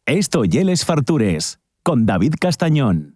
Esto y Les Fartures, con David Castañón.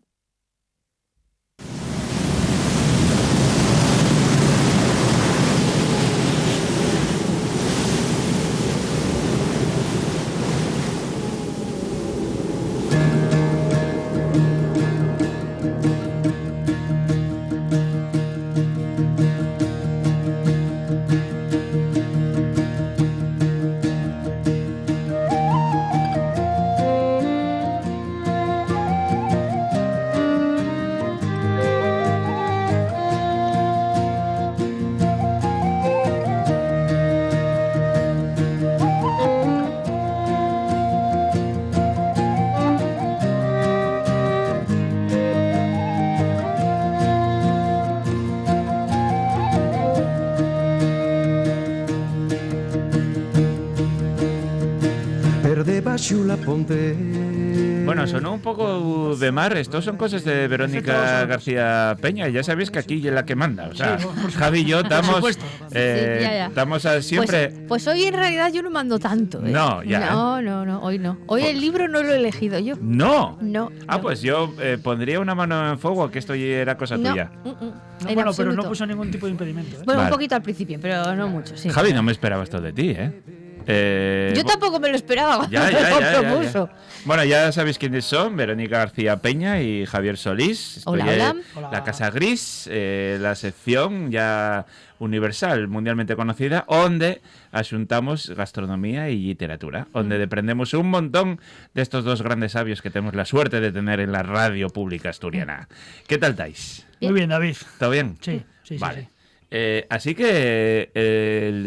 Bueno, sonó un poco de mar. Estos son cosas de Verónica García Peña. Ya sabéis que aquí es la que manda. O sea, Javi y yo estamos siempre. Pues hoy en realidad yo no mando tanto. No, ya. No, hoy no. Hoy el libro no lo he elegido yo. No. No. Pues yo pondría una mano en fuego que esto ya era cosa tuya. Bueno, pero no puso ningún tipo de impedimento. Bueno, un poquito al principio, pero no mucho, sí. Javi, no me esperaba esto de ti, yo tampoco me lo esperaba cuando ya, lo propuso. Bueno, ya sabéis quiénes son: Verónica García Peña y Javier Solís. Hola. La Casa Gris, la sección ya universal, mundialmente conocida, donde asuntamos gastronomía y literatura, donde deprendemos un montón de estos dos grandes sabios que tenemos la suerte de tener en la radio pública asturiana. ¿Qué tal estáis? Muy bien, David. ¿Todo bien? Sí. Vale. Sí. Así que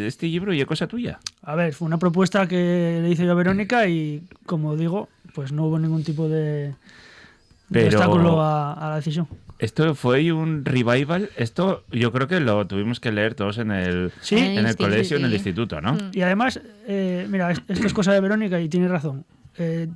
este libro y es cosa tuya. A ver, fue una propuesta que le hice yo a Verónica y, como digo, pues no hubo ningún tipo de obstáculo a la decisión. Esto fue un revival. Esto yo creo que lo tuvimos que leer todos en el colegio, en el instituto, ¿no? Y además, mira, esto es cosa de Verónica y tiene razón.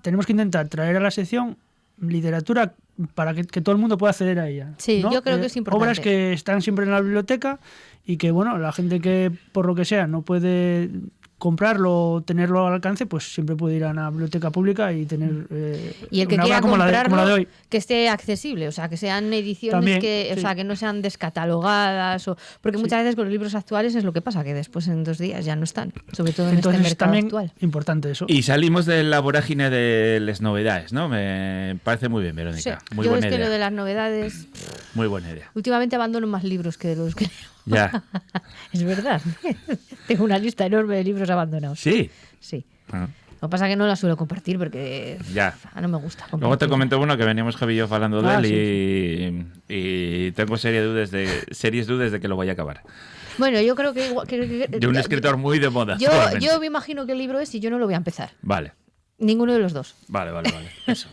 Tenemos que intentar traer a la sección literatura para que todo el mundo pueda acceder a ella. Sí, ¿no? yo creo que es importante. Obras que están siempre en la biblioteca y que, bueno, la gente que por lo que sea no puede comprarlo o tenerlo al alcance, pues siempre puede ir a una biblioteca pública y tener y el que una quiera obra como la de hoy. Que esté accesible, o sea, que sean ediciones También, o sea, que no sean descatalogadas, porque muchas veces con los libros actuales es lo que pasa, que después en 2 días ya no están, sobre todo en Entonces, este mercado también actual. Importante eso. Y salimos de la vorágine de las novedades, ¿no? Me parece muy bien, Verónica. Sí, Muy yo buena es que idea. lo de las novedades, Muy buena idea. últimamente abandono más libros que de los que Ya. Es verdad. Tengo una lista enorme de libros abandonados. Sí. Sí. Ah. Lo que pasa es que no la suelo compartir porque Ya. no me gusta compartir. Luego te comento uno que veníamos Javi y yo hablando de él y tengo serias dudas de que lo vaya a acabar. Bueno, yo creo que De un escritor muy de moda. Yo me imagino que el libro es y yo no lo voy a empezar. Vale. Ninguno de los dos. Vale. Eso.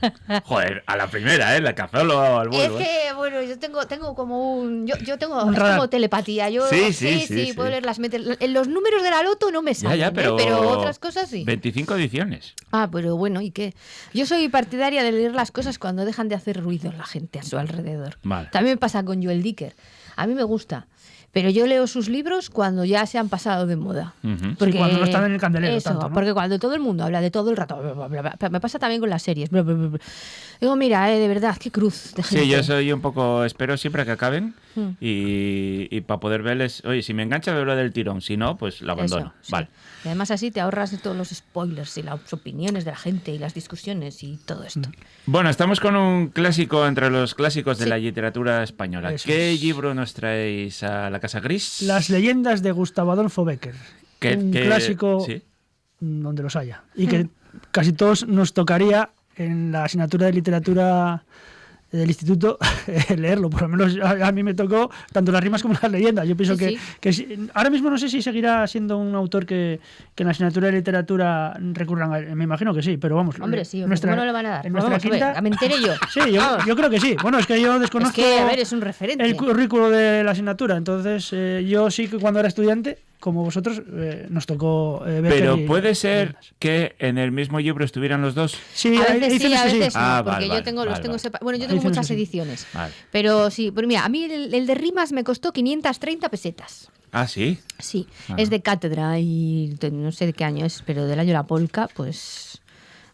Joder, a la primera, la cazolo al vuelo. Es que, bueno, yo tengo como un... Yo tengo Un radar. como telepatía. Yo Sí. puedo leer las metas. En los números de la loto no me salen, pero otras cosas sí. 25 ediciones. Pero bueno, ¿y qué? Yo soy partidaria de leer las cosas cuando dejan de hacer ruido la gente a su alrededor. Vale. También me pasa con Joel Dicker. A mí me gusta. Pero yo leo sus libros cuando ya se han pasado de moda. Uh-huh. Porque cuando no están en el candelero eso, tanto, ¿no? Porque cuando todo el mundo habla de todo el rato, bla, bla, bla, me pasa también con las series. Bla, bla, bla. Digo, mira, de verdad, qué cruz de gente. Sí, yo soy un poco... Espero siempre que acaben y para poder verles... Oye, si me engancha, veo lo del tirón. Si no, pues lo abandono. Eso, sí. Vale. Y además así te ahorras de todos los spoilers y las opiniones de la gente y las discusiones y todo esto. Bueno, estamos con un clásico entre los clásicos de Sí. la literatura española. Eso ¿Qué es. libro nos traéis a la Casa Gris? Las leyendas de Gustavo Adolfo Bécquer. Un clásico Sí. donde los haya. Y que casi todos nos tocaría en la asignatura de literatura del instituto leerlo. Por lo menos a mí me tocó tanto las rimas como las leyendas. Yo pienso Sí, ahora mismo no sé si seguirá siendo un autor que en la asignatura de literatura recurran a él. Me imagino que sí, pero vamos. Hombre, sí, nuestra, ¿cómo no le van a dar? en Pues nuestra vamos, a ver, quinta, me enteré yo. Sí, yo creo que sí. Bueno, es que yo desconozco Es que, a ver, es un referente. el currículo de la asignatura. Entonces, yo sí que cuando era estudiante, como vosotros, nos tocó ver. Pero puede ser que en el mismo libro estuvieran los dos. Sí, A hay veces sí, ediciones a que veces no, Ah, porque vale, yo tengo, vale, los tengo vale. Bueno, yo tengo Ediciones muchas que sí. ediciones. Vale. Pero sí, pero mira, a mí el de rimas me costó 530 pesetas. Ah, sí. Sí, Ah. es de cátedra y no sé de qué año es, pero del año de la polca, pues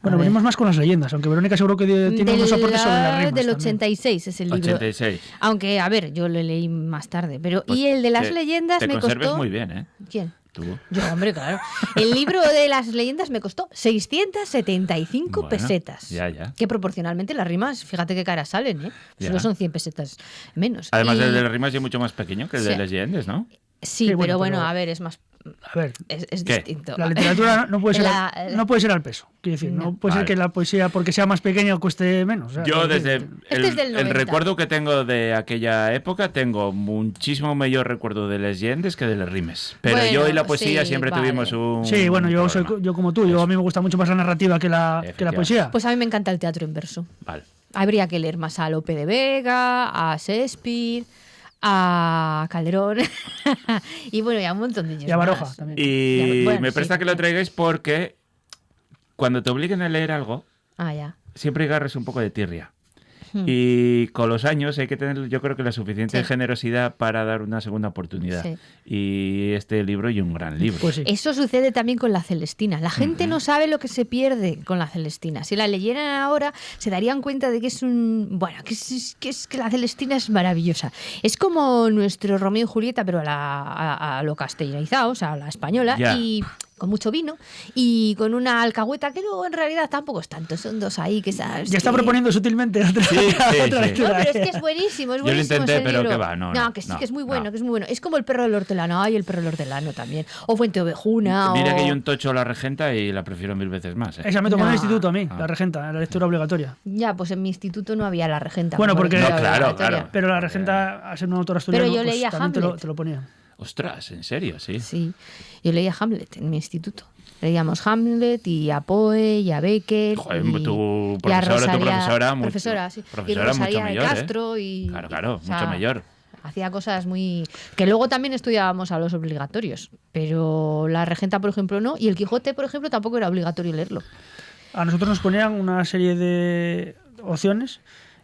Bueno, A ver. venimos más con las leyendas, aunque Verónica seguro que tiene unos aportes sobre las rimas. Del también. 86 es el libro. 86. Aunque, a ver, yo lo leí más tarde. Pero Pues y el de las te- leyendas te me conserves costó. muy bien, ¿eh? ¿Quién? Tú. Yo, hombre, claro. El libro de las leyendas me costó 675 Bueno, pesetas. ya. Que proporcionalmente las rimas, fíjate qué caras salen, ¿eh? Ya. Solo son 100 pesetas menos. Además, Y- el de las rimas es mucho más pequeño que el de Sí. Leyendas, ¿no? Sí, Sí, bueno, pero bueno, pero- a ver, es más. A ver, Es ¿Qué? distinto. la literatura no puede ser, no puede ser al peso. Quiero decir, no, No. puede ser Vale. que la poesía, porque sea más pequeña, cueste menos. O sea, Yo quiero desde decir, Este es del el 90. recuerdo que tengo de aquella época, tengo muchísimo mayor recuerdo de Leyendas que de las rimes. Pero Bueno, yo y la poesía sí, siempre vale. tuvimos un Sí, bueno, yo problema. soy yo como tú. Yo a mí me gusta mucho más la narrativa que la Efectivamente. poesía. Pues a mí me encanta el teatro en verso. Vale. Habría que leer más a Lope de Vega, a Shakespeare, a Calderón y bueno, ya un montón de ellos. Y a Baroja más. también. Y Ya, bueno, me sí, presta que lo también. traigáis porque cuando te obliguen a leer algo, Ah, ya. siempre agarres un poco de tirria. Hmm. Y con los años hay que tener, yo creo que la suficiente Sí. generosidad para dar una segunda oportunidad. Sí. Y este libro y un gran libro. Pues sí. Eso sucede también con la Celestina. La gente no sabe lo que se pierde con la Celestina. Si la leyeran ahora, se darían cuenta de que es un. Bueno, que la Celestina es maravillosa. Es como nuestro Romeo y Julieta, pero a lo castellanizado, o sea, a la española. Ya. Y con mucho vino y con una alcahueta que luego en realidad tampoco es tanto. Son dos ahí que sabes. Ya está que- proponiendo sutilmente otra, Sí, otra sí. No, lectura. pero es que es buenísimo, es Yo lo buenísimo. intenté, ese pero libro. que va, no, que sí, no, que es muy bueno, no. que es muy bueno. Es como el perro del hortelano, ay, el perro del hortelano también. O Fuente Ovejuna. Mira o... que hay un tocho a la regenta y la prefiero 1000 veces más. ¿eh? Esa me tocó en el No. instituto a mí, Ah. la regenta, la lectura obligatoria. Ya, pues en mi instituto no había la regenta. Bueno, por porque- ejemplo, No, claro, obligatoria. claro. Pero la regenta, al ser una autora asturiana, Pero yo pues leía también Hamlet. te lo ponía. Ostras, ¿en serio? Sí. Sí, yo leía Hamlet en mi instituto. Leíamos Hamlet y a Poe y a Becker. Joder, y, tu y a profesora, tu Rosalía- profesora, sí. profesora y Rosalía mucho de mayor, ¿eh? Castro y... Claro, o sea, mucho mayor. Hacía cosas muy... Que luego también estudiábamos a los obligatorios. Pero la regenta, por ejemplo, no. Y el Quijote, por ejemplo, tampoco era obligatorio leerlo. A nosotros nos ponían una serie de opciones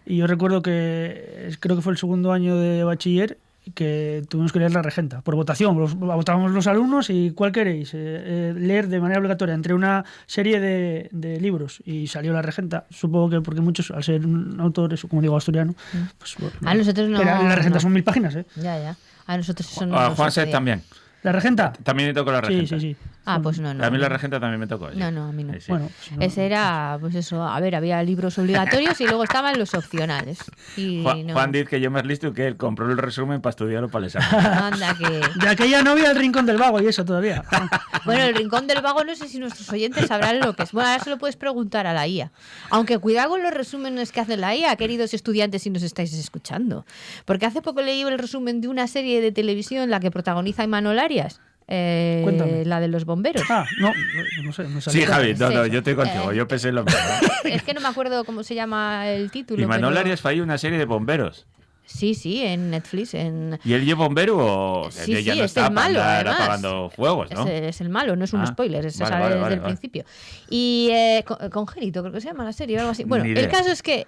y yo recuerdo que creo que fue el segundo año de bachiller que tuvimos que leer la regenta por votación. Votábamos los alumnos y ¿cuál queréis? Leer de manera obligatoria entre una serie de libros y salió la regenta. Supongo que porque muchos, al ser un autor, como digo, asturiano, pues bueno, A nosotros no. la regenta no. son 1000 páginas, ¿eh? Ya. A nosotros eso no A nos Juan Seth sucedía. también. ¿La regenta? También me tocó la Sí, regenta. sí. Ah, pues no. A mí la regenta también me tocó. sí. No, a mí no. Sí, sí. Bueno, pues no. Ese era, pues eso, a ver, había libros obligatorios y luego estaban los opcionales. Y no. Juan dice que yo más listo que él compró el resumen para estudiarlo para el examen. Anda que... De aquella novia al rincón del vago y eso todavía. Bueno, el Rincón del Vago no sé si nuestros oyentes sabrán lo que es. Bueno, ahora se lo puedes preguntar a la IA. Aunque cuidado con los resúmenes que hace la IA, queridos estudiantes, si nos estáis escuchando. Porque hace poco leí el resumen de una serie de televisión, la que protagoniza Imanol Arias. Cuéntame. La de los bomberos. Ah, no sé. Me Sí, salió. Javi, no, Sí. yo estoy contigo. Yo pensé lo mismo. Es que no me acuerdo cómo se llama el título. Y Manuel pero- Arias falló una serie de bomberos. Sí, en Netflix. ¿Y él lleva bombero o Sí, ya sí, no es está el malo, para andar además. apagando fuegos, ¿no? Es el malo, no es un Ah, spoiler, se vale, sabe vale, desde vale, el vale. principio. Y Congénito, creo que se llama la serie o algo así. Bueno, Ni el idea. caso es que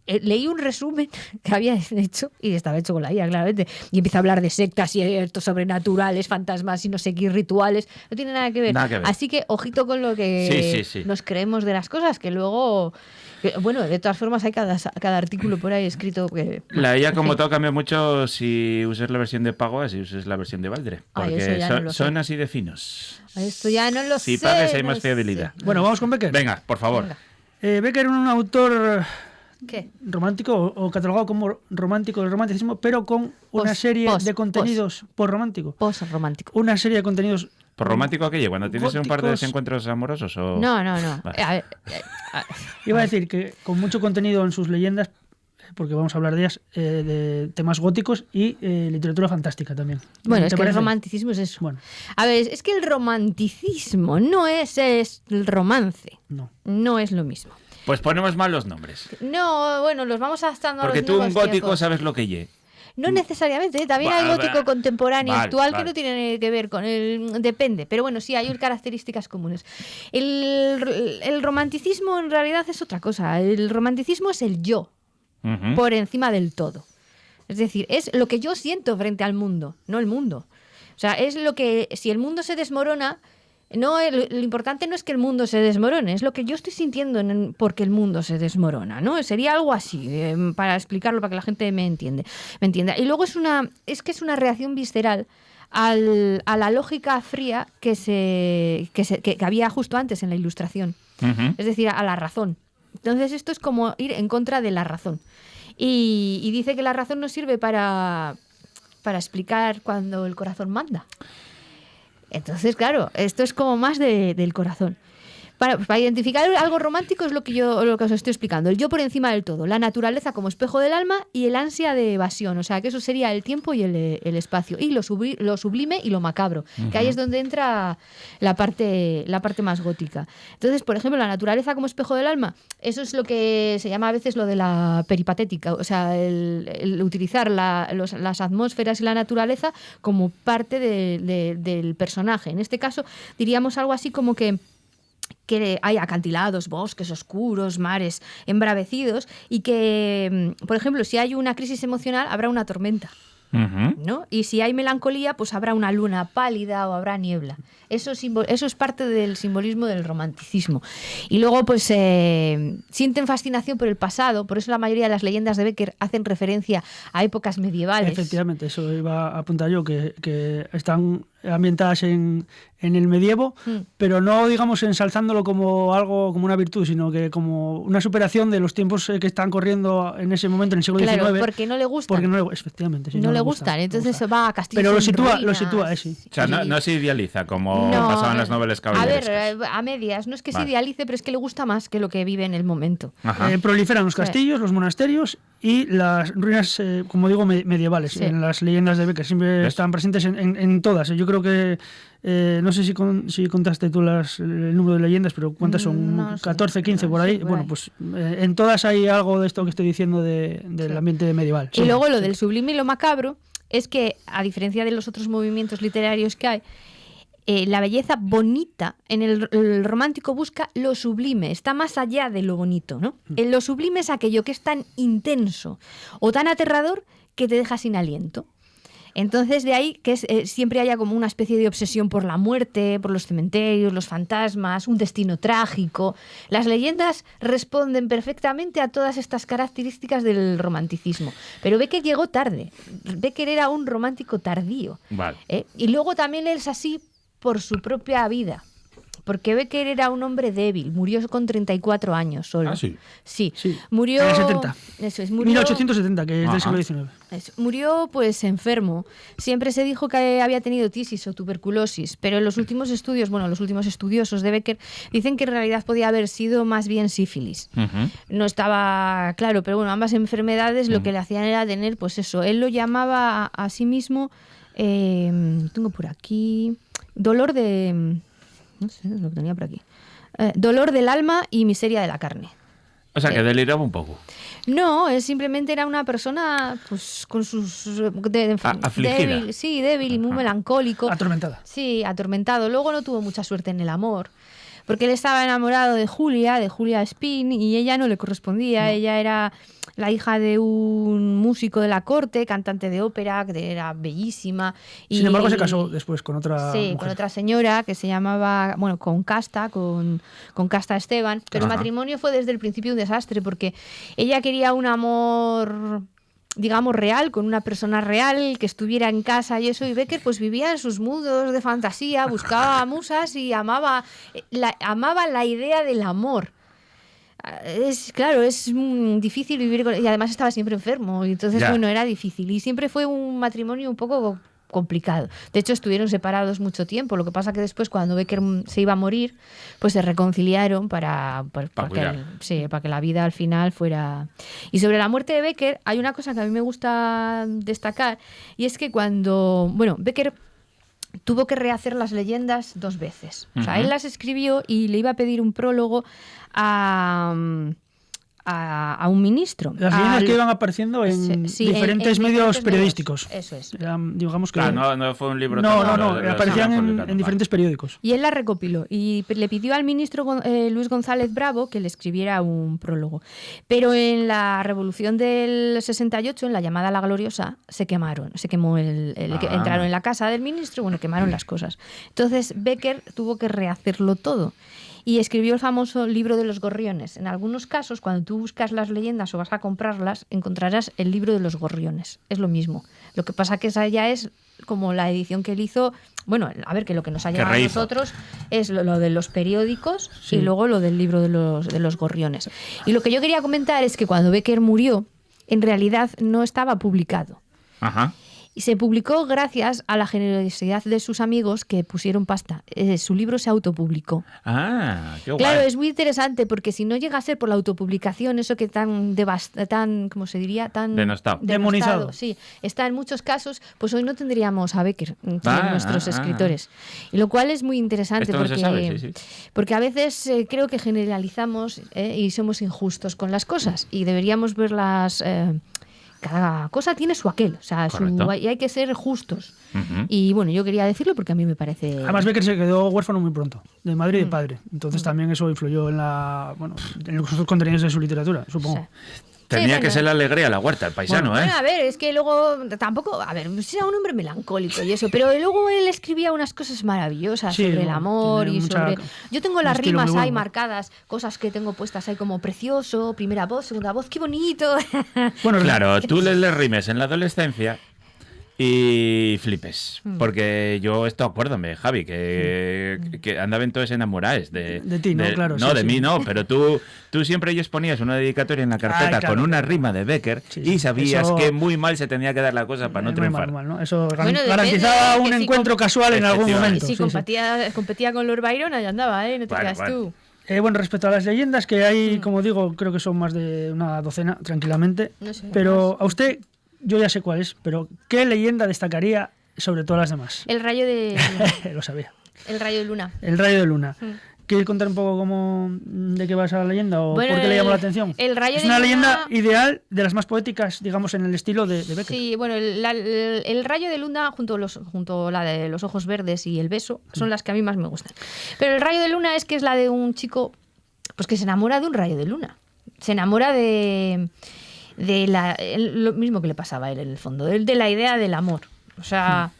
leí un resumen que había hecho, y estaba hecho con la IA, claramente, y empieza a hablar de sectas y estos sobrenaturales, fantasmas y no sé qué rituales. No tiene nada que ver. Nada que ver. Así que ojito con lo que Sí. nos creemos de las cosas, que luego... Bueno, de todas formas hay cada artículo por ahí escrito que... La IA como en fin. todo cambia mucho si usas la versión de pago o si usas la versión de Valdre. Ay, Porque eso ya no lo sé. son así de finos. Esto ya no lo Si sé. pagas hay no más fiabilidad. sé. Bueno, vamos con Becker. Venga, por favor. Venga. Becker era un autor ¿Qué? romántico o catalogado como romántico del romanticismo, pero con una serie de contenidos post-romántico. Post-romántico. Una serie de contenidos. ¿Por romántico aquello? ¿Cuando tienes un par de Góticos. desencuentros amorosos? O... No. Vale. A ver, Iba a decir que con mucho contenido en sus leyendas, porque vamos a hablar de ellas, de temas góticos y literatura fantástica también. bueno, ¿Te es que el parece? romanticismo es eso. Bueno, A ver, es que el romanticismo no es el romance. no. No es lo mismo. Pues ponemos mal los nombres. No, bueno, los vamos adaptando a Porque los tú un nuevos gótico tiempos. sabes lo que lle. No necesariamente, también hay Vale, gótico contemporáneo vale, actual vale. que no tiene que ver con el... Depende, pero bueno, sí, hay características comunes. El romanticismo en realidad es otra cosa. El romanticismo es el yo Ujú. por encima del todo. Es decir, es lo que yo siento frente al mundo, no el mundo. O sea, es lo que, si el mundo se desmorona, No, lo importante no es que el mundo se desmorone, es lo que yo estoy sintiendo porque el mundo se desmorona, ¿no? Sería algo así, para explicarlo, para que la gente me entienda. Y luego es que es una reacción visceral a la lógica fría que había justo antes en la Ilustración. Es decir, a la razón. Entonces esto es como ir en contra de la razón. Y dice que la razón no sirve para explicar cuando el corazón manda. Entonces, claro, esto es como más del corazón. Para identificar algo romántico es lo que os estoy explicando. El yo por encima del todo, la naturaleza como espejo del alma y el ansia de evasión. O sea, que eso sería el tiempo y el espacio. Y lo sublime y lo macabro, que ahí es donde entra la parte más gótica. Entonces, por ejemplo, la naturaleza como espejo del alma, eso es lo que se llama a veces lo de la peripatética. O sea, el utilizar las atmósferas y la naturaleza como parte del personaje. En este caso, diríamos algo así como que hay acantilados, bosques oscuros, mares embravecidos y que, por ejemplo, si hay una crisis emocional, habrá una tormenta. ¿No? Y si hay melancolía, pues habrá una luna pálida o habrá niebla. Eso es parte del simbolismo del romanticismo. Y luego, pues, sienten fascinación por el pasado. Por eso la mayoría de las leyendas de Bécquer hacen referencia a épocas medievales. Efectivamente, eso iba a apuntar yo, que están ambientadas en el medievo, pero no, digamos, ensalzándolo como algo, como una virtud, sino que como una superación de los tiempos que están corriendo en ese momento, en el siglo XIX. Claro, porque no le gustan. Efectivamente, sí, no le gustan, entonces se va a castillos. Pero en lo sitúa, sí. O sea, no se idealiza como pasaban las novelas caballerescas. A ver, a medias. No es que se idealice, pero es que le gusta más que lo que vive en el momento. Proliferan los castillos, los monasterios y las ruinas, como digo, medievales. Sí. En las leyendas de Bécquer siempre están presentes en todas. Yo creo que no sé si contaste tú el número de leyendas, pero ¿cuántas son? No sé, 14, 15 por ahí. Bueno, pues en todas hay algo de esto que estoy diciendo del ambiente medieval. Y luego lo del sublime y lo macabro es que, a diferencia de los otros movimientos literarios que hay, la belleza bonita en el romántico busca lo sublime, está más allá de lo bonito, ¿no? Lo sublime es aquello que es tan intenso o tan aterrador que te deja sin aliento. Entonces, de ahí que siempre haya como una especie de obsesión por la muerte, por los cementerios, los fantasmas, un destino trágico. Las leyendas responden perfectamente a todas estas características del romanticismo. Pero Bécquer llegó tarde. Bécquer era un romántico tardío. Vale. Y luego también él es así por su propia vida. Porque Bécquer era un hombre débil, murió con 34 años solo. ¿Ah, sí? Sí. Murió en el 70. Eso es, 1870, que es del siglo XIX. Murió pues enfermo. Siempre se dijo que había tenido tisis o tuberculosis, pero en los últimos estudios, los últimos estudiosos de Bécquer dicen que en realidad podía haber sido más bien sífilis. No estaba claro, pero bueno, ambas enfermedades lo que le hacían era tener, pues eso, él lo llamaba a sí mismo, tengo por aquí, dolor de... No sé, lo que tenía por aquí. Dolor del alma y miseria de la carne. O sea, que deliraba un poco. No, él simplemente era una persona pues con sus... afligida. Débil y muy melancólico. Atormentada. Sí, atormentado. Luego no tuvo mucha suerte en el amor. Porque él estaba enamorado de Julia Spin, y ella no le correspondía. No. Ella era la hija de un músico de la corte, cantante de ópera, que era bellísima. Sin embargo, se casó después con otra mujer. Sí, con otra señora que se llamaba, con Casta Esteban. Pero el matrimonio fue desde el principio un desastre, porque ella quería un amor, digamos, real, con una persona real que estuviera en casa y eso, y Bécquer pues vivía en sus mundos de fantasía, buscaba musas y amaba la idea del amor. Es difícil vivir y además estaba siempre enfermo, y entonces era difícil, y siempre fue un matrimonio un poco complicado. De hecho, estuvieron separados mucho tiempo. Lo que pasa que después, cuando Bécquer se iba a morir, pues se reconciliaron para que la vida al final fuera... Y sobre la muerte de Bécquer hay una cosa que a mí me gusta destacar, y es que cuando... Bécquer tuvo que rehacer las leyendas 2 veces. O sea, él las escribió y le iba a pedir un prólogo a a un ministro. Las leyendas que iban apareciendo en diferentes medios periodísticos. Eso es. Digamos que... no fue un libro. No, aparecían en diferentes periódicos. Y él la recopiló y le pidió al ministro Luis González Bravo que le escribiera un prólogo. Pero en la revolución del 68, en la llamada La Gloriosa, se quemaron. Se quemó entraron en la casa del ministro, quemaron las cosas. Entonces Bécquer tuvo que rehacerlo todo. Y escribió el famoso libro de los gorriones. En algunos casos, cuando tú buscas las leyendas o vas a comprarlas, encontrarás el libro de los gorriones. Es lo mismo. Lo que pasa que esa ya es como la edición que él hizo. Bueno, a ver, que lo que nos ha llegado a nosotros es lo de los periódicos y luego lo del libro de los gorriones. Y lo que yo quería comentar es que cuando Bécquer murió, en realidad no estaba publicado. Ajá. Y se publicó gracias a la generosidad de sus amigos que pusieron pasta. Su libro se autopublicó. Qué guay. Claro, es muy interesante porque si no llega a ser por la autopublicación, eso que tan ¿cómo se diría? Tan denostado. Demonizado. Sí, está en muchos casos, pues hoy no tendríamos a Bécquer entre nuestros escritores. Y lo cual es muy interesante porque a veces creo que generalizamos y somos injustos con las cosas y deberíamos verlas... cada cosa tiene su aquel, o sea, y hay que ser justos. Uh-huh. Y bueno, yo quería decirlo porque a mí me parece... Además, Bécquer se quedó huérfano muy pronto, de madre y de padre. Entonces también eso influyó en los contenidos de su literatura, supongo. Sí. Tenía que ser la alegría la huerta, el paisano, Bueno, a ver, es que luego tampoco... A ver, era un hombre melancólico y eso, pero luego él escribía unas cosas maravillosas sobre el amor y sobre... Yo tengo las rimas ahí marcadas, cosas que tengo puestas ahí como precioso, primera voz, segunda voz, qué bonito. Bueno, claro, tú les rimes en la adolescencia y flipes. Porque yo acuérdame, Javi, que andaban todos enamorados de ti, ¿no? Claro. No, de mí no, pero tú siempre ellos ponías una dedicatoria en la carpeta con una rima de Bécquer y sabías que muy mal se tenía que dar la cosa para no triunfar. Mal, ¿no? Eso garantizaba un encuentro casual en algún momento. Y si competía con Lord Byron, allá andaba, no te creas tú. Respecto a las leyendas, que hay, como digo, creo que son más de una docena, tranquilamente. No sé, pero a usted... Yo ya sé cuál es, pero ¿qué leyenda destacaría sobre todas las demás? El rayo de luna. Lo sabía. El rayo de luna. El rayo de luna. ¿Quieres contar un poco de qué va esa leyenda o por qué le llamó la atención? Es una leyenda ideal, de las más poéticas, digamos, en el estilo de Bécquer. Sí, bueno, el rayo de luna junto a la de los ojos verdes y el beso son las que a mí más me gustan. Pero el rayo de luna es que es la de un chico pues que se enamora de un rayo de luna. Se enamora de lo mismo que le pasaba a él en el fondo, de la idea del amor. O sea,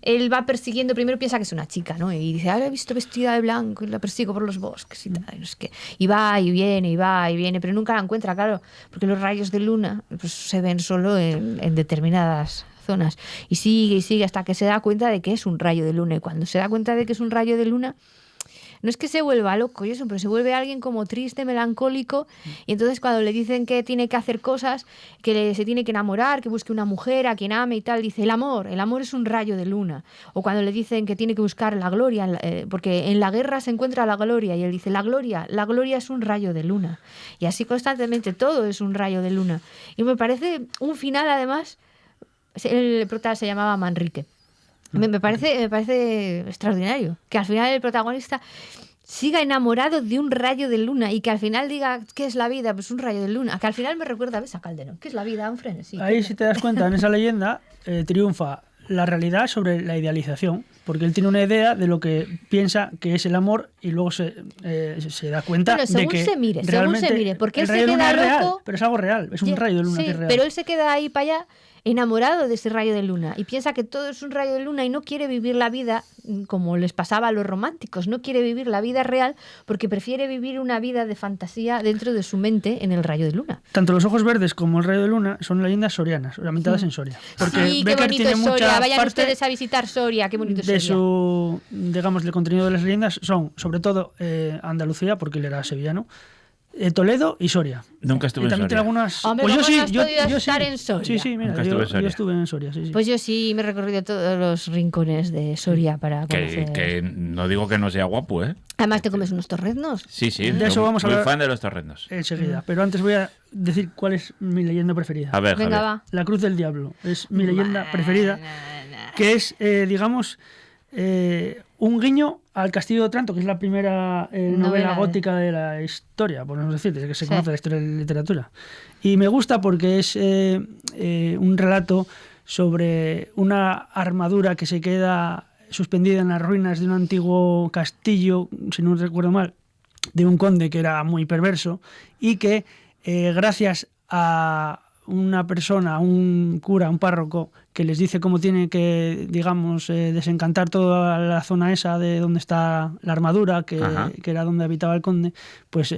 él va persiguiendo, primero piensa que es una chica, ¿no? Y dice, la he visto vestida de blanco y la persigo por los bosques y tal. Y no sé qué. Y va y viene, pero nunca la encuentra, claro, porque los rayos de luna pues, se ven solo en determinadas zonas. Y sigue hasta que se da cuenta de que es un rayo de luna. Y cuando se da cuenta de que es un rayo de luna, no es que se vuelva loco y eso, pero se vuelve alguien como triste, melancólico, y entonces cuando le dicen que tiene que hacer cosas, que se tiene que enamorar, que busque una mujer a quien ame y tal, dice el amor es un rayo de luna. O cuando le dicen que tiene que buscar la gloria, porque en la guerra se encuentra la gloria, y él dice la gloria es un rayo de luna. Y así constantemente todo es un rayo de luna. Y me parece un final, además, el prota se llamaba Manrique. Me parece extraordinario que al final el protagonista siga enamorado de un rayo de luna y que al final diga ¿qué es la vida? Pues un rayo de luna. Que al final me recuerda a Calderón. ¿Qué es la vida? Un frenesí. Ahí si te das cuenta, en esa leyenda triunfa la realidad sobre la idealización, porque él tiene una idea de lo que piensa que es el amor y luego se da cuenta de que según se mire, porque él se queda loco, real, pero es algo real, es un rayo de luna que es real. Pero él se queda ahí para allá enamorado de ese rayo de luna y piensa que todo es un rayo de luna y no quiere vivir la vida como les pasaba a los románticos, no quiere vivir la vida real porque prefiere vivir una vida de fantasía dentro de su mente en el rayo de luna. Tanto los ojos verdes como el rayo de luna son leyendas sorianas, ambientadas en Soria. Porque sí, Bécquer qué bonito tiene es Soria, mucha vayan parte ustedes a visitar Soria, qué bonito es de Soria. Digamos, el contenido de las leyendas son sobre todo Andalucía, porque él era sevillano, Toledo y Soria. Nunca estuve en Soria. Tiene algunas... Hombre, pues yo estar en Soria? Sí, mira, yo estuve en Soria. Sí. Pues yo sí me he recorrido todos los rincones de Soria para conocer. Que no digo que no sea guapo, ¿eh? Además te comes unos torreznos. Sí, de eso vamos a hablar. Muy fan de los torreznos. Enseguida. Pero antes voy a decir cuál es mi leyenda preferida. A ver, venga, Javier. va. La Cruz del Diablo. Es mi leyenda preferida. Que es, digamos... un guiño al Castillo de Otranto, que es la primera novela gótica de la historia, podemos decir, desde que se conoce la historia de la literatura. Y me gusta porque es un relato sobre una armadura que se queda suspendida en las ruinas de un antiguo castillo, si no recuerdo mal, de un conde que era muy perverso y que gracias a una persona, un cura, un párroco, que les dice cómo tiene que, digamos, desencantar toda la zona esa de donde está la armadura, que era donde habitaba el conde, pues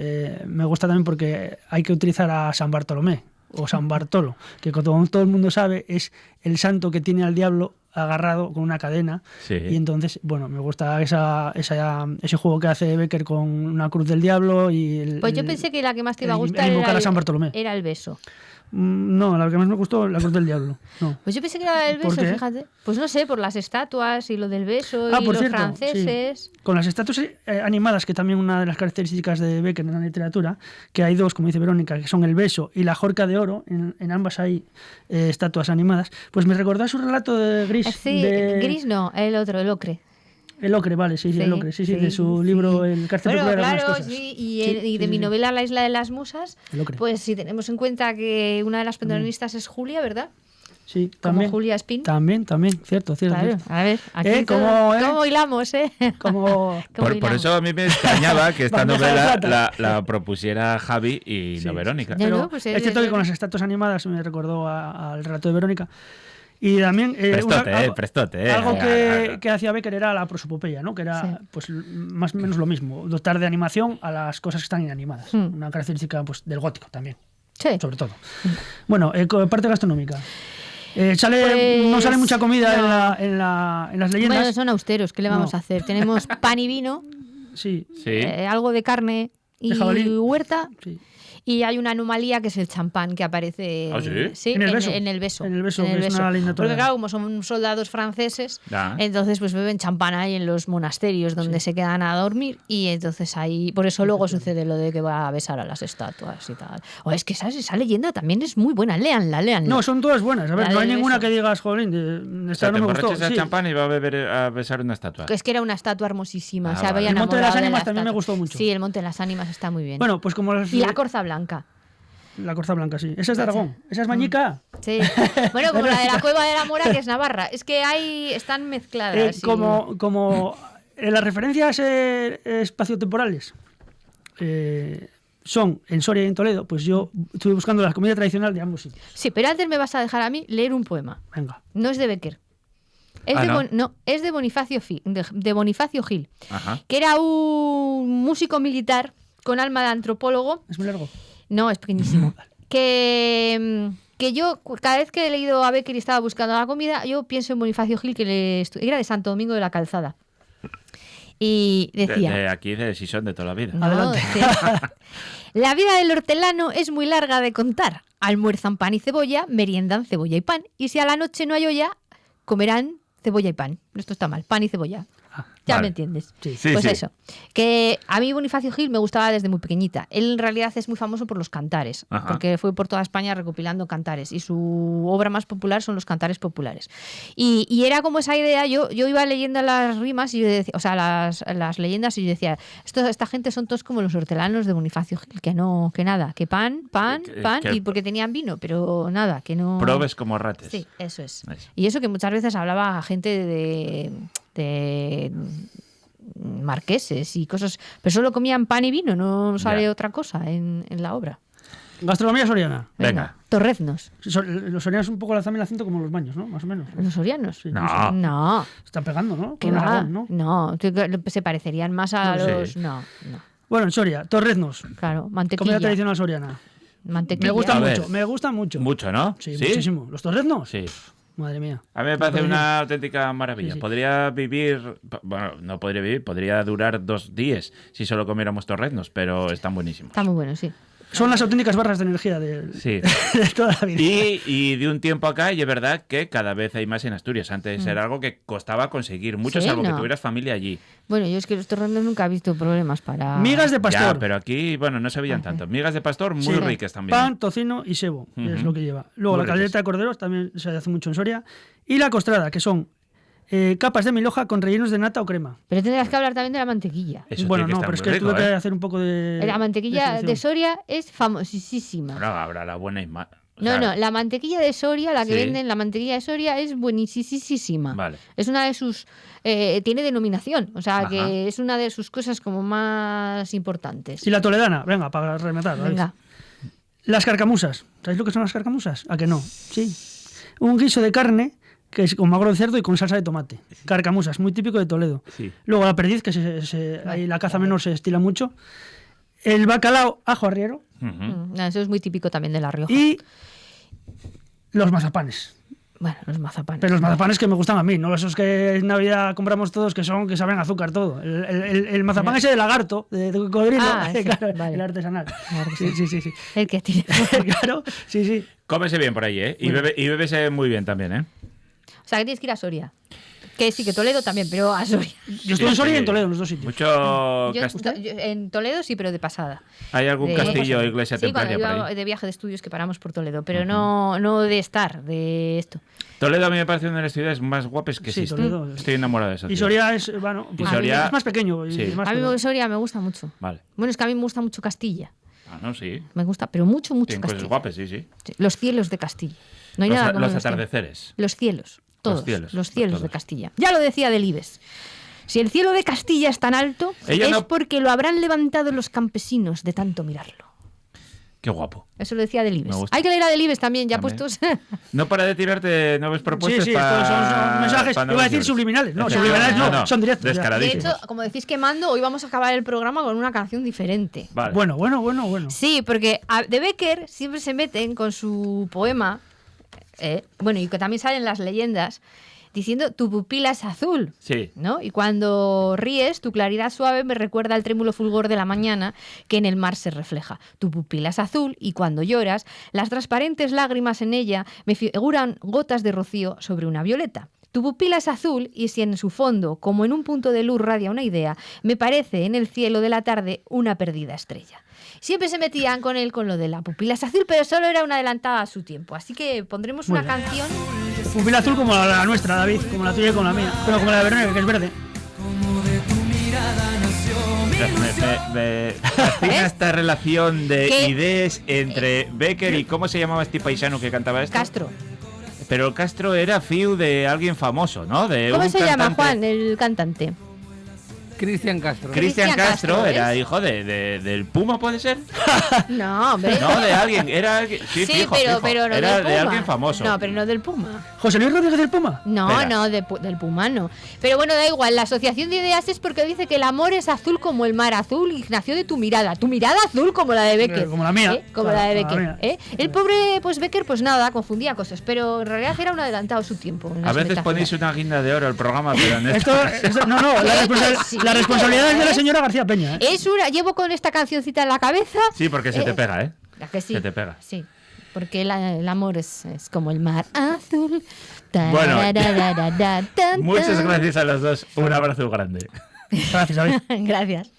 me gusta también porque hay que utilizar a San Bartolomé, o San Bartolo, que como todo el mundo sabe es el santo que tiene al diablo agarrado con una cadena. Sí. Y entonces, bueno, me gusta ese juego que hace Becker con una cruz del diablo y Pues yo pensé que la que más te iba a gustar invocar a San Bartolomé. era el beso. No, la que más me gustó, la cruz del diablo. No. Pues yo pensé que era el beso, fíjate. Pues no sé, por las estatuas y lo del beso y por los cierto, franceses. Sí. Con las estatuas animadas, que también una de las características de Becker en la literatura, que hay dos, como dice Verónica, que son el beso y la jorca de oro, en ambas hay estatuas animadas, pues me recordó a su relato de Gris. Sí, Gris no, el otro, el ocre. El ocre, vale, sí, el ocre, sí, de su libro El cárcel popular. Claro, cosas. Sí, y de mi novela La isla de las musas, pues si tenemos en cuenta que una de las protagonistas es Julia, ¿verdad? Sí, como también. Julia Spin. También, cierto. Claro, a ver, aquí ¿cómo hilamos, Por eso a mí me extrañaba que esta novela la propusiera Javi y no Verónica. Pero pues es cierto que con las estatuas animadas me recordó al relato de Verónica. Y también prestote. Algo que hacía Becker era la prosopopeya, ¿no? Que era pues más o menos lo mismo, dotar de animación a las cosas que están inanimadas. Una característica pues del gótico también, sobre todo. Bueno, parte gastronómica. No sale mucha comida en las leyendas. Bueno, son austeros, ¿qué le vamos a hacer? Tenemos pan y vino, algo de carne y huerta. Sí. Y hay una anomalía que es el champán que aparece en el beso. En el beso. Es una leyenda. Porque claro, como son soldados franceses, entonces pues beben champán ahí en los monasterios donde se quedan a dormir y entonces ahí, por eso luego sucede lo de que va a besar a las estatuas y tal. O es que esa leyenda también es muy buena, léanla. No, son todas buenas. A ver, no hay ninguna que digas, jolín, esta no me gustó. El champán y va a besar una estatua. Es que era una estatua hermosísima. El Monte de las Ánimas también me gustó mucho. Sí, el Monte de las Ánimas está muy bien. Bueno, pues como y la corza blanca. La corza blanca, sí. Esa es de Aragón. Esa es mañica. Sí. Bueno, como la de la Cueva de la Mora, que es Navarra. Es que están mezcladas. Como las referencias espaciotemporales son en Soria y en Toledo, pues yo estuve buscando la comida tradicional de ambos sitios. Sí, pero antes me vas a dejar a mí leer un poema. Venga. No es de Becker. Es de Bonifacio Gil, que era un músico militar con alma de antropólogo. ¿Es muy largo? No, es pequeñísimo. que yo, cada vez que he leído a Becker y estaba buscando la comida, yo pienso en Bonifacio Gil, que era de Santo Domingo de la Calzada. Y decía... Aquí de Sison de toda la vida. No, adelante. La vida del hortelano es muy larga de contar. Almuerzan pan y cebolla, meriendan cebolla y pan. Y si a la noche no hay olla, comerán cebolla y pan. Esto está mal, pan y cebolla. Ya me entiendes. Sí. Pues eso. Que a mí Bonifacio Gil me gustaba desde muy pequeñita. Él en realidad es muy famoso por los cantares, porque fue por toda España recopilando cantares y su obra más popular son los cantares populares. Y era como esa idea, yo iba leyendo las rimas y yo decía, o sea, las leyendas y yo decía, esta gente son todos como los hortelanos de Bonifacio Gil, que nada, que pan, y porque tenían vino, pero nada, que no... Probes como rates. Sí, eso es. Y eso que muchas veces hablaba gente de marqueses y cosas, pero solo comían pan y vino, no sale otra cosa en la obra. Gastronomía soriana. Venga. Torreznos. Los sorianos un poco también el acento como los baños, ¿no? Más o menos. ¿Los sorianos? Sí, no. Están pegando, ¿no? ¿Qué va? Aragón, ¿no? Se parecerían más a los... No. Bueno, en Soria, torreznos. Claro, mantequilla. Comida tradicional soriana. Mantequilla. Me gusta mucho. Mucho, ¿no? Sí, muchísimo. ¿Los torreznos? Sí. Madre mía. A mí me parece una auténtica maravilla. Sí. Podría vivir, bueno, no podría vivir, podría durar 2 días si solo comiéramos torreznos, pero están buenísimos. Está muy bueno, sí. Son las auténticas barras de energía de toda la vida. Y de un tiempo acá, y es verdad que cada vez hay más en Asturias. Antes era algo que costaba conseguir mucho, salvo que tuvieras familia allí. Bueno, yo es que los torreznos nunca he visto problemas para... Migas de pastor. Ya, pero aquí, bueno, no se veían tanto. Migas de pastor muy ricas también. Pan, tocino y sebo, es lo que lleva. Luego la caldereta de corderos también se hace mucho en Soria. Y la costrada, que son capas de mil hoja con rellenos de nata o crema. Pero tendrás que hablar también de la mantequilla. Eso Bueno, tiene no, que pero es estar que muy tuve rico, que hacer un poco de... La mantequilla de selección. Soria es famosísima. Ahora habrá la buena imagen. No, la mantequilla de Soria, la que Sí. venden, la mantequilla de Soria es buenísima. Vale. Es una de sus... tiene denominación, o sea, Ajá. que es una de sus cosas como más importantes. Y la toledana, venga, para rematar. ¿sabéis? Venga. Las carcamusas. ¿Sabéis lo que son las carcamusas? ¿A que no? Sí. Un guiso de carne que es con magro de cerdo y con salsa de tomate. Carcamusas, muy típico de Toledo. Sí. Luego la perdiz, que ahí la caza menor se estila mucho. El bacalao ajo arriero. Ujú. No, eso es muy típico también de La Rioja. Y los mazapanes. Bueno, los mazapanes. Pero los mazapanes que me gustan a mí, no esos que en Navidad compramos todos que saben a azúcar todo. El mazapán ese de lagarto, de cocodrilo, Ah, sí, claro, vale. el artesanal. Claro que Sí. El que tiene... Claro, sí. Cómese bien por ahí, ¿eh? Y, Bueno. y bébese muy bien también, ¿eh? O sea, que tienes que ir a Soria. Que sí, que Toledo también, pero a Soria. Yo estuve en Sí, Soria y sí. en Toledo, en los dos sitios. Mucho Yo cast- en Toledo sí, pero de pasada. ¿Hay algún de- castillo o iglesia Sí, cuando templaria por iba ahí? de viaje de estudios que paramos por Toledo, pero no de estar, de esto. Toledo a mí me parece una de las ciudades más guapas que Sí, existen. Toledo. Estoy enamorado de eso. Y Soria es, bueno, pues Soria- es más pequeño. Y Sí. más A mí todo. Soria me gusta mucho. Vale. Bueno, es que a mí me gusta mucho Castilla. Ah, no, sí. Me gusta, pero mucho Tienen Castilla. cosas guapas, sí. Sí, los cielos de Castilla. No hay nada como Los los cielos. atardeceres. Los cielos, todos. Los cielos, de todos. Castilla. Ya lo decía Delibes. Si el cielo de Castilla es tan alto, Ella es no- porque lo habrán levantado los campesinos de tanto mirarlo. Qué guapo. Eso lo decía Delibes. Me gusta. Hay que leer a Delibes también, ya También. puestos. No para de tirarte nuevas Sí, propuestas sí, estos son mensajes, pa iba a decir nuevos subliminales. No, libros. subliminales no, No, son directos. ya. De descaradísimos. hecho, como decís quemando, hoy vamos a acabar el programa con una canción diferente. Vale. Bueno. Sí, porque de Becker siempre se meten con su poema, bueno, y que también salen las leyendas, diciendo tu pupila es azul. Sí. ¿No? Y cuando ríes, tu claridad suave me recuerda al trémulo fulgor de la mañana que en el mar se refleja. Tu pupila es azul y cuando lloras, las transparentes lágrimas en ella me figuran gotas de rocío sobre una violeta. Tu pupila es azul y si en su fondo, como en un punto de luz radia una idea, me parece en el cielo de la tarde una perdida estrella. Siempre se metían con él con lo de la pupila es azul, pero solo era una adelantada a su tiempo. Así que pondremos Muy una bien. canción. Pupila azul como la nuestra, David, como la tuya y como la mía. Bueno, como la de Verónica, que es verde. Me fascina esta relación de ¿Qué? ideas entre Becker y ¿cómo se llamaba este paisano que cantaba esto? Castro. Pero Castro era fiu de alguien famoso, ¿no? De ¿Cómo un se llama, cantante. Juan, el cantante? Cristian Castro. Cristian Cristian Castro Castro, era ¿ves? hijo del Puma, ¿puede ser? No, hombre. No, de alguien. Era alguien. Sí, Sí, fijo, pero fijo. no era del Puma. de alguien famoso. No, pero no del Puma. José Luis Rodríguez del Puma. No, Espera. no, del Puma no. Pero bueno, da igual, la asociación de ideas es porque dice que el amor es azul como el mar azul y nació de tu mirada. Tu mirada azul como la de Becker. Como la mía. Como Claro, la de como la Becker. mía. El pobre, pues Becker, pues nada, confundía cosas, pero en realidad era un adelantado a su tiempo. en A las veces metáforas. ponéis una guinda de oro al programa, pero en Esto, no, Sí, la responsabilidad es de la ¿eh? señora García Peña. Es una, llevo con esta cancioncita en la cabeza. Sí, porque se te pega, ¿eh? ¿A que sí? Se te pega. Sí, porque el amor es como el mar azul. Bueno, Tarararara, tan, Muchas tan. gracias a los dos. Un abrazo grande. Gracias, David. Gracias.